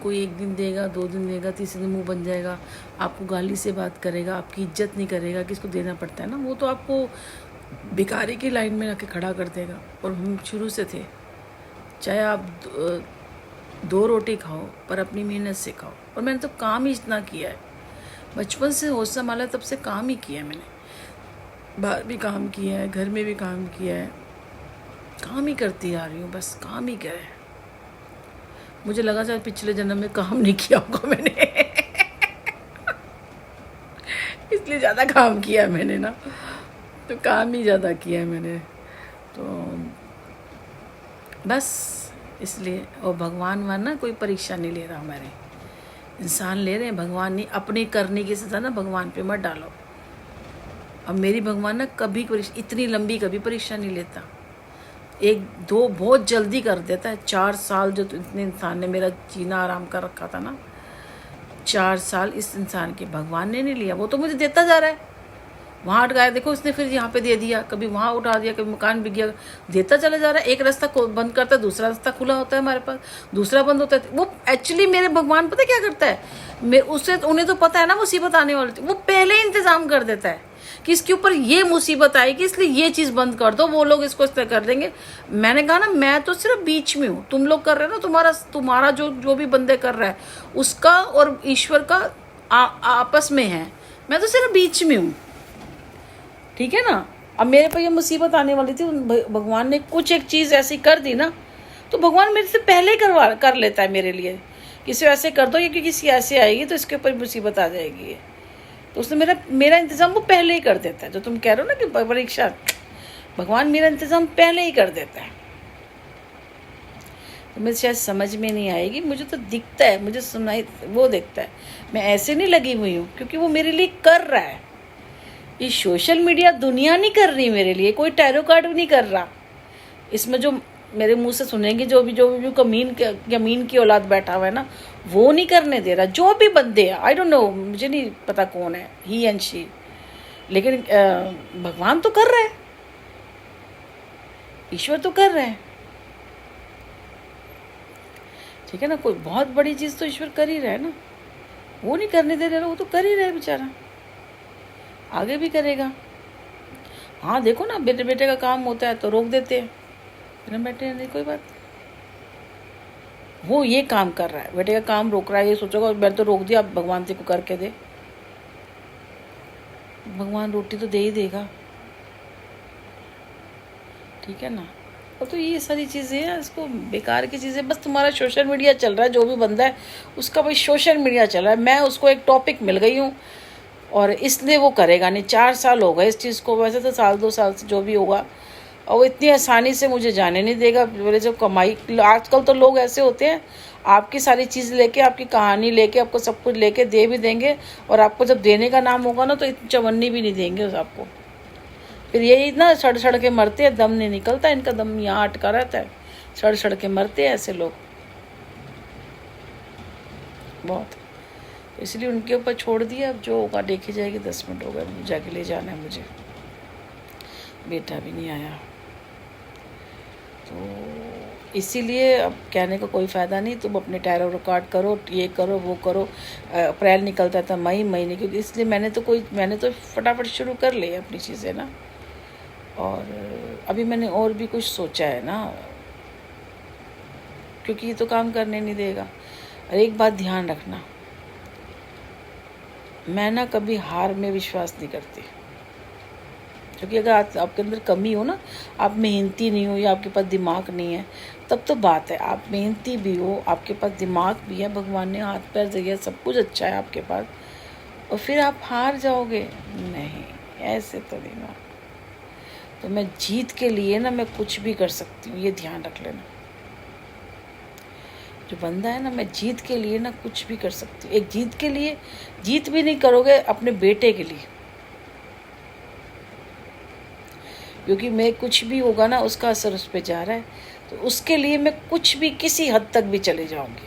कोई 1 दिन देगा, 2 दिन देगा, तीसरे दिन मुँह बन जाएगा, आपको गाली से बात करेगा, आपकी इज्जत नहीं करेगा, किसको देना पड़ता है ना, वो तो आपको भिखारी की लाइन में आके खड़ा कर देगा। और हम शुरू से थे, चाहे आप 2 रोटी खाओ पर अपनी मेहनत से खाओ। और मैंने तो काम ही इतना किया है, बचपन से होश संभाला तब से काम ही किया है मैंने, बाहर भी काम किया है, घर में भी काम किया है, काम ही करती आ रही हूँ, बस काम ही क्या है। मुझे लगा शायद पिछले जन्म में काम नहीं किया होगा मैंने इसलिए ज़्यादा काम किया है मैंने ना, तो काम ही ज़्यादा किया है मैंने, तो बस इसलिए। और भगवान वरना कोई परीक्षा नहीं ले रहा, हमारे इंसान ले रहे हैं, भगवान नहीं। अपनी करने की सजा ना भगवान पे मत डालो। अब मेरी भगवान ना कभी इतनी लंबी कभी परीक्षा नहीं लेता, 1-2 बहुत जल्दी कर देता है। 4 साल जो इतने इंसान ने मेरा जीना आराम कर रखा था ना, 4 साल इस इंसान के भगवान ने नहीं लिया, वो तो मुझे देता जा रहा है। वहाँ अटकाया, देखो इसने फिर यहाँ पे दे दिया, कभी वहाँ उठा दिया, कभी मकान बिक गया, देता चला जा रहा है। एक रास्ता बंद करता है, दूसरा रास्ता खुला होता है हमारे पास, दूसरा बंद होता है। वो एक्चुअली मेरे भगवान पता क्या करता है, उससे उन्हें तो पता है ना मुसीबत आने वाली थी, वो पहले ही इंतजाम कर देता है कि इसके ऊपर ये मुसीबत आएगी, इसलिए ये चीज़ बंद कर दो, वो लोग इसको इस तरह कर देंगे। मैंने कहा ना, मैं तो सिर्फ बीच में हूँ, तुम लोग कर रहे हो ना, तुम्हारा जो भी बंदे कर रहा है उसका और ईश्वर का आपस में है, मैं तो सिर्फ बीच में हूँ, ठीक है ना। अब मेरे पर ये मुसीबत आने वाली थी, भगवान ने कुछ एक चीज़ ऐसी कर दी ना, तो भगवान मेरे से पहले कर लेता है मेरे लिए, किसी ऐसे कर दो ये, कि किसी ऐसे आएगी तो इसके ऊपर मुसीबत आ जाएगी, तो उसने मेरा इंतज़ाम वो पहले ही कर देता है। जो तुम कह रहे हो ना कि परीक्षा, भगवान मेरा इंतज़ाम पहले ही कर देता है। तो मुझे शायद समझ में नहीं आएगी, मुझे तो दिखता है, मुझे सुनाई वो दिखता है, मैं ऐसे नहीं लगी हुई हूँ, क्योंकि वो मेरे लिए कर रहा है। ये सोशल मीडिया दुनिया नहीं कर रही मेरे लिए, कोई टैरो कार्ड भी नहीं कर रहा। इसमें जो मेरे मुंह से सुनेंगे, जो भी कमीन की औलाद बैठा हुआ है ना, वो नहीं करने दे रहा। जो भी बंदे हैं, आई डोंट नो, मुझे नहीं पता कौन है, ही एंड शी, लेकिन भगवान तो कर रहा है, ईश्वर तो कर रहे हैं, ठीक है ना। कोई बहुत बड़ी चीज़ तो ईश्वर कर ही रहा है ना, वो नहीं करने दे रहा, वो तो कर ही रहा है बेचारा, आगे भी करेगा। हाँ देखो ना, बेटे का काम होता है तो रोक देते हैं, बिना बैठे नहीं कोई बात। वो ये काम कर रहा है, बेटे का काम रोक रहा है, ये सोचोगा मैंने तो रोक दिया, अब भगवान तेरे को करके दे, भगवान रोटी तो दे ही देगा, ठीक है ना। और तो ये सारी चीज़ें हैं, इसको बेकार की चीज़ें, बस तुम्हारा सोशल मीडिया चल रहा है, जो भी बंदा है उसका भाई सोशल मीडिया चल रहा है। मैं उसको एक टॉपिक मिल गई हूँ और इसलिए वो करेगा नहीं। 4 साल हो गए इस चीज़ को, वैसे तो 1-2 साल से जो भी होगा, और वो इतनी आसानी से मुझे जाने नहीं देगा। मेरे जो कमाई, आजकल तो लोग ऐसे होते हैं, आपकी सारी चीज़ लेके, आपकी कहानी लेके, आपको सब कुछ लेके दे भी देंगे, और आपको जब देने का नाम होगा ना तो इतनी चवन्नी भी नहीं देंगे उस आपको। फिर यही ना, सड़ के मरते हैं, दम नहीं निकलता, इनका दम यहाँ अटका रहता है, सड़ के मरते हैं ऐसे लोग बहुत। इसलिए उनके ऊपर छोड़ दिया, अब जो होगा देखी जाएगी। 10 मिनट हो गए, जाके ले जाना है मुझे, बेटा भी नहीं आया, तो इसीलिए अब कहने का कोई फ़ायदा नहीं। तुम अपने टैरो रिकॉर्ड करो, ये करो, वो करो। अप्रैल निकलता था, मई, क्योंकि इसलिए मैंने तो फटाफट शुरू कर ली अपनी चीज़ें ना। और अभी मैंने और भी कुछ सोचा है ना, क्योंकि ये तो काम करने नहीं देगा। और एक बात ध्यान रखना, मैं ना कभी हार में विश्वास नहीं करती, क्योंकि अगर आपके अंदर कमी हो ना, आप मेहनती नहीं हो या आपके पास दिमाग नहीं है, तब तो बात है। आप मेहनती भी हो, आपके पास दिमाग भी है, भगवान ने हाथ पैर दिया, सब कुछ अच्छा है आपके पास, और फिर आप हार जाओगे? नहीं, ऐसे तो नहीं ना। तो मैं जीत के लिए ना, मैं कुछ भी कर सकती हूँ, ये ध्यान रख लेना। जो बंदा है ना, मैं जीत के लिए ना कुछ भी कर सकती हूँ। एक जीत के लिए, जीत भी नहीं करोगे अपने बेटे के लिए, क्योंकि मैं कुछ भी होगा ना, उसका असर उस पर जा रहा है, तो उसके लिए मैं कुछ भी, किसी हद तक भी चले जाऊंगी,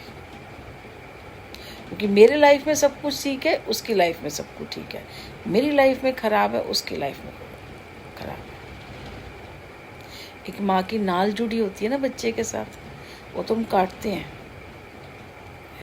क्योंकि मेरे लाइफ में सब कुछ ठीक है, उसकी लाइफ में सब कुछ ठीक है। मेरी लाइफ में खराब है, उसकी लाइफ में खराब है। एक माँ की नाल जुड़ी होती है ना बच्चे के साथ, वो तो हम काटते हैं,